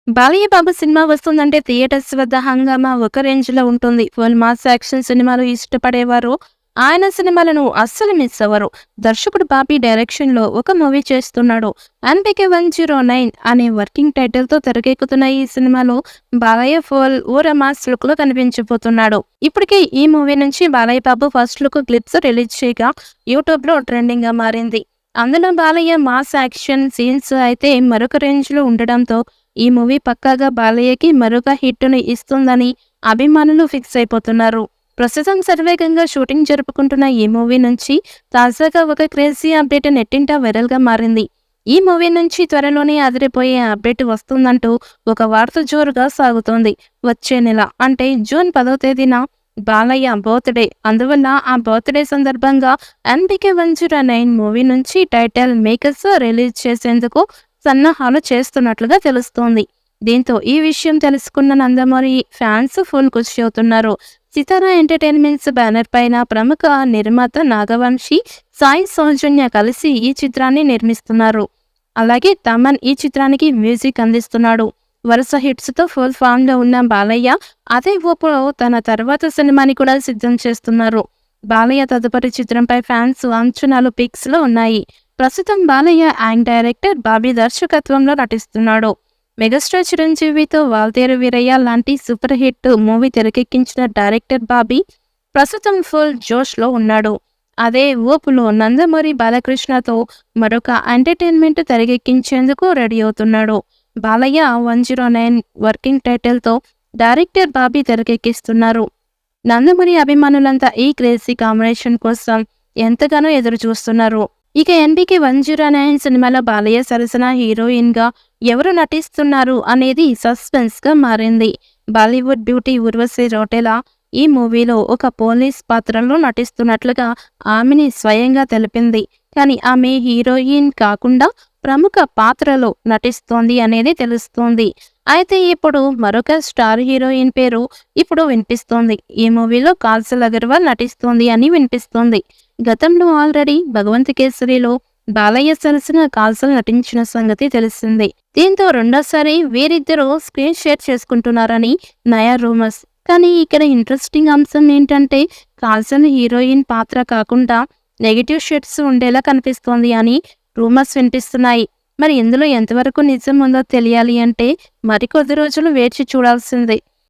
Balayya Babu cinema వస్తుందంటే theatres వద్ద హంగామా ఒక రేంజ్‌లో ఉంటుంది. ఫుల్ మాస్ యాక్షన్ సినిమాలు ఇష్టపడేవారు ఆయన సినిమాలను అస్సలు మిస్ అవ్వరు. దర్శకుడు బాబీ డైరెక్షన్‌లో ఒక మూవీ చేస్తున్నాడు. 'ఎన్‌బీకే 109' అనే వర్కింగ్ టైటిల్‌తో తెరకెక్కుతున్న ఈ సినిమాలో బాలయ్య ఫుల్ ఊర మాస్ లుక్‌లో కనిపించబోతున్నాడు. ఇప్పటికే ఈ మూవీ నుంచి Balayya Babu first look clips release చేయగా యూట్యూబ్‌లో ట్రెండింగ్‌గా మారింది. అందులో బాలయ్య మాస్ యాక్షన్ సీన్స్ అయితే మరొక రేంజ్‌లో ఉండడంతో ఈ మూవీ పక్కాగా బాలయ్యకి మరొక హిట్టుని ఇస్తుందని అభిమానులు ఫిక్స్ అయిపోతున్నారు. ప్రస్తుతం శరవేగంగా షూటింగ్ జరుపుకుంటున్న ఈ మూవీ నుంచి తాజాగా ఒక క్రేజీ అప్డేట్ నెట్టింట వైరల్గా మారింది. ఈ మూవీ నుంచి త్వరలోనే అదిరిపోయే అప్డేట్ వస్తుందంటూ ఒక వార్త జోరుగా సాగుతోంది. వచ్చే నెల అంటే జూన్ 10వ తేదీన బాలయ్య బర్త్డే. అందువల్ల ఆ బర్త్డే సందర్భంగా 'ఎన్‌బీకే 109' మూవీ నుంచి టైటిల్ మేకర్స్ రిలీజ్ చేసేందుకు సన్నాహాలు చేస్తున్నట్లుగా తెలుస్తోంది. దీంతో ఈ విషయం తెలుసుకున్న నందమూరి ఫ్యాన్స్ ఫుల్ ఖుషి అవుతున్నారు. సితారా ఎంటర్టైన్మెంట్స్ బ్యానర్ పైన ప్రముఖ నిర్మాత నాగవంశి, సాయి సౌజన్య కలిసి ఈ చిత్రాన్ని నిర్మిస్తున్నారు. అలాగే తమన్ ఈ చిత్రానికి మ్యూజిక్ అందిస్తున్నాడు. వరుస హిట్స్ తో ఫుల్ ఫామ్ లో ఉన్న బాలయ్య అదే ఊపులో తన తర్వాత సినిమాని కూడా సిద్ధం చేస్తున్నారు. బాలయ్య తదుపరి చిత్రంపై ఫ్యాన్స్ అంచనాలు పిక్స్ లో ఉన్నాయి. ప్రస్తుతం బాలయ్య యాంగ్ డైరెక్టర్ బాబీ దర్శకత్వంలో నటిస్తున్నాడు. మెగాస్టార్ చిరంజీవితో వాల్తేరు వీరయ్య లాంటి సూపర్ హిట్ మూవీ తెరకెక్కించిన డైరెక్టర్ బాబీ ప్రస్తుతం ఫుల్ జోష్ లో ఉన్నాడు. అదే ఊపులో నందమూరి బాలకృష్ణతో మరొక ఎంటర్టైన్మెంట్ తెరకెక్కించేందుకు రెడీ అవుతున్నాడు. బాలయ్య 109 వర్కింగ్ టైటిల్తో డైరెక్టర్ బాబీ తెరకెక్కిస్తున్నారు. నందమూరి అభిమానులంతా ఈ క్రేజీ కాంబినేషన్ కోసం ఎంతగానో ఎదురు చూస్తున్నారు. ఇక 'ఎన్‌బీకే 109' సినిమాలో బాలయ్య సరసన హీరోయిన్ గా ఎవరు నటిస్తున్నారు అనేది సస్పెన్స్ గా మారింది. బాలీవుడ్ బ్యూటీ ఉర్వశి రౌటేలా ఈ మూవీలో ఒక పోలీస్ పాత్రలో నటిస్తున్నట్లుగా ఆమెని స్వయంగా తెలిపింది. కానీ ఆమె హీరోయిన్ కాకుండా ప్రముఖ పాత్రలో నటిస్తోంది అనేది తెలుస్తోంది. అయితే ఇప్పుడు మరొక స్టార్ హీరోయిన్ పేరు ఇప్పుడు వినిపిస్తోంది. ఈ మూవీలో కాజల్ అగర్వాల్ నటిస్తోంది అని వినిపిస్తోంది. గతంలో ఆల్రెడీ 'భగవంత్ కేసరి'లో బాలయ్య సరసన కాజల్ నటించిన సంగతి తెలిసిందే. దీంతో రెండోసారి వీరిద్దరూ స్క్రీన్ షేర్ చేసుకుంటున్నారని నయా రూమర్స్. కానీ ఇక్కడ ఇంట్రెస్టింగ్ అంశం ఏంటంటే కాజల్ హీరోయిన్ పాత్ర కాకుండా నెగిటివ్ షేడ్స్ ఉండేలా కనిపిస్తోంది అని రూమర్స్ వినిపిస్తున్నాయి. మరి ఇందులో ఎంతవరకు నిజం ఉందో తెలియాలి అంటే మరికొద్ది రోజులు వేచి చూడాల్సిందే.